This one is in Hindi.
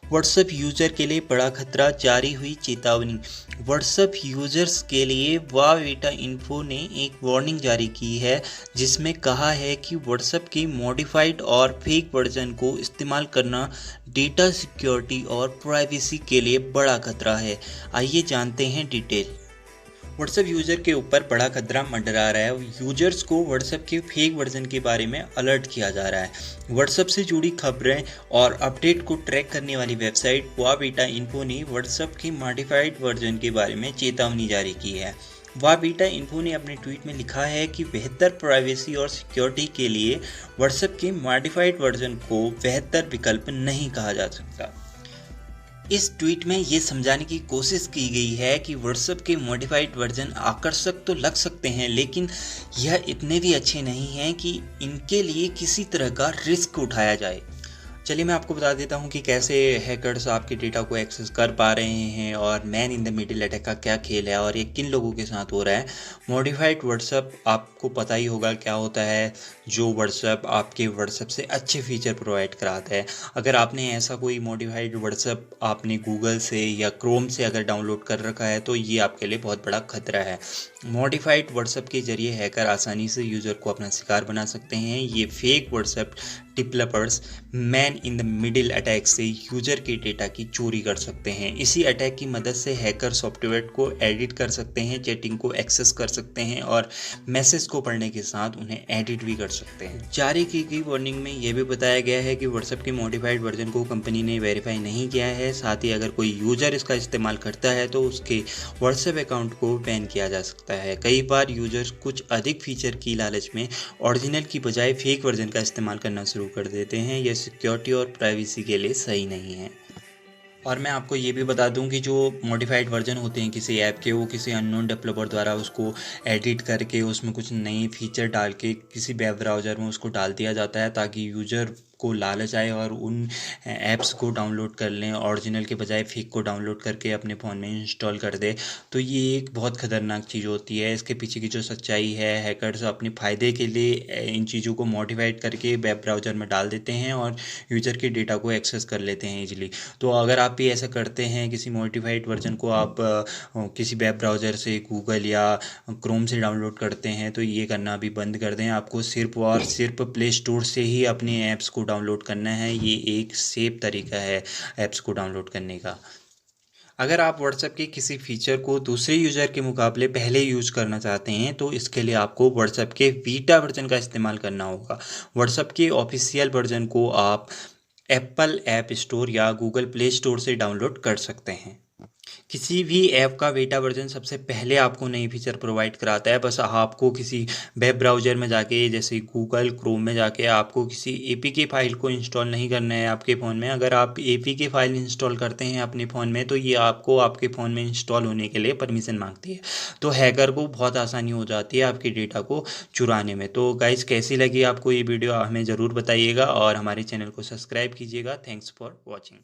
व्हाट्सएप यूजर के लिए बड़ा खतरा, जारी हुई चेतावनी। व्हाट्सएप यूजर्स के लिए वावेटा इन्फो ने एक वार्निंग जारी की है, जिसमें कहा है कि व्हाट्सएप की मॉडिफाइड और फेक वर्जन को इस्तेमाल करना डेटा सिक्योरिटी और प्राइवेसी के लिए बड़ा खतरा है। आइए जानते हैं डिटेल। व्हाट्सएप यूज़र के ऊपर बड़ा खतरा मंडरा रहा है। यूजर्स को व्हाट्सएप के फेक वर्जन के बारे में अलर्ट किया जा रहा है। व्हाट्सएप से जुड़ी खबरें और अपडेट को ट्रैक करने वाली वेबसाइट वावेटा इन्फो ने व्हाट्सएप की मॉडिफाइड वर्जन के बारे में चेतावनी जारी की है। वावेटा इन्फो ने अपने ट्वीट में लिखा है कि बेहतर प्राइवेसी और सिक्योरिटी के लिए व्हाट्सएप के मॉडिफाइड वर्जन को बेहतर विकल्प नहीं कहा जा सकता। इस ट्वीट में ये समझाने की कोशिश की गई है कि व्हाट्सएप के मॉडिफाइड वर्जन आकर्षक तो लग सकते हैं, लेकिन यह इतने भी अच्छे नहीं हैं कि इनके लिए किसी तरह का रिस्क उठाया जाए। चलिए मैं आपको बता देता हूं कि कैसे हैकर्स आपके डेटा को एक्सेस कर पा रहे हैं और man in the middle attack का क्या खेल है और ये किन लोगों के साथ हो रहा है। मॉडिफाइड व्हाट्सएप आपको पता ही होगा क्या होता है, जो व्हाट्सएप आपके व्हाट्सएप से अच्छे फीचर प्रोवाइड कराता है। अगर आपने ऐसा कोई मॉडिफाइड व्हाट्सएप आपने गूगल से या क्रोम से अगर डाउनलोड कर रखा है तो ये आपके लिए बहुत बड़ा खतरा है। मॉडिफाइड व्हाट्सएप के जरिए हैकर आसानी से यूज़र को अपना शिकार बना सकते हैं। ये fake WhatsApp developers man in the middle attack से यूजर के डेटा की चोरी कर सकते हैं। इसी अटैक की मदद से हैकर सॉफ्टवेयर को एडिट कर सकते हैं, चैटिंग को एक्सेस कर सकते हैं और मैसेज को पढ़ने के साथ उन्हें एडिट भी कर सकते हैं। जारी की गई वार्निंग में यह भी बताया गया है कि व्हाट्सएप के मॉडिफाइड वर्जन को कंपनी ने वेरीफाई नहीं किया है। साथ ही अगर कोई यूजर इसका इस्तेमाल करता है तो उसके व्हाट्सएप अकाउंट को बैन किया जा सकता है। कई बार यूजर्स कुछ अधिक फीचर की लालच में ओरिजिनल की बजाय फेक वर्जन का इस्तेमाल करना शुरू कर देते हैं। यह सिक्योरिटी और प्राइवेसी के लिए सही नहीं है। और मैं आपको ये भी बता दूं कि जो मॉडिफाइड वर्जन होते हैं किसी ऐप के, वो किसी अननोन डेवलपर द्वारा उसको एडिट करके उसमें कुछ नई फीचर डाल के किसी वेब ब्राउज़र में उसको डाल दिया जाता है ताकि यूज़र को लालच आए और उन ऐप्स को डाउनलोड कर लें, ओरिजिनल के बजाय फेक को डाउनलोड करके अपने फ़ोन में इंस्टॉल कर दे। तो ये एक बहुत ख़तरनाक चीज़ होती है। इसके पीछे की जो सच्चाई है, हैकर्स अपने फ़ायदे के लिए इन चीज़ों को मॉडिफाइड करके वेब ब्राउज़र में डाल देते हैं और यूज़र के डेटा को एक्सेस कर लेते हैं ईजिली। तो अगर आप भी ऐसा करते हैं, किसी मॉडिफाइड वर्जन को आप किसी वेब ब्राउज़र से, गूगल या क्रोम से डाउनलोड करते हैं, तो ये करना अभी बंद कर दें। आपको सिर्फ और सिर्फ प्ले स्टोर से ही अपने ऐप्स को डाउनलोड करना है। ये एक सेफ तरीका है ऐप्स को डाउनलोड करने का। अगर आप व्हाट्सएप के किसी फीचर को दूसरे यूज़र के मुकाबले पहले यूज़ करना चाहते हैं तो इसके लिए आपको व्हाट्सएप के बीटा वर्जन का इस्तेमाल करना होगा। व्हाट्सएप के ऑफिशियल वर्जन को आप एप्पल ऐप स्टोर या गूगल प्ले स्टोर से डाउनलोड कर सकते हैं। किसी भी ऐप का बीटा वर्जन सबसे पहले आपको नई फीचर प्रोवाइड कराता है। बस आपको किसी वेब ब्राउज़र में जाके, जैसे गूगल क्रोम में जाके, आपको किसी एपीके फाइल को इंस्टॉल नहीं करना है आपके फ़ोन में। अगर आप एपीके फाइल इंस्टॉल करते हैं अपने फ़ोन में तो ये आपको आपके फ़ोन में इंस्टॉल होने के लिए परमिशन मांगती है। तो हैकर को बहुत आसानी हो जाती है आपके डेटा को चुराने में। तो गाइस, कैसी लगी आपको ये वीडियो हमें ज़रूर बताइएगा और हमारे चैनल को सब्सक्राइब कीजिएगा। Thanks for watching.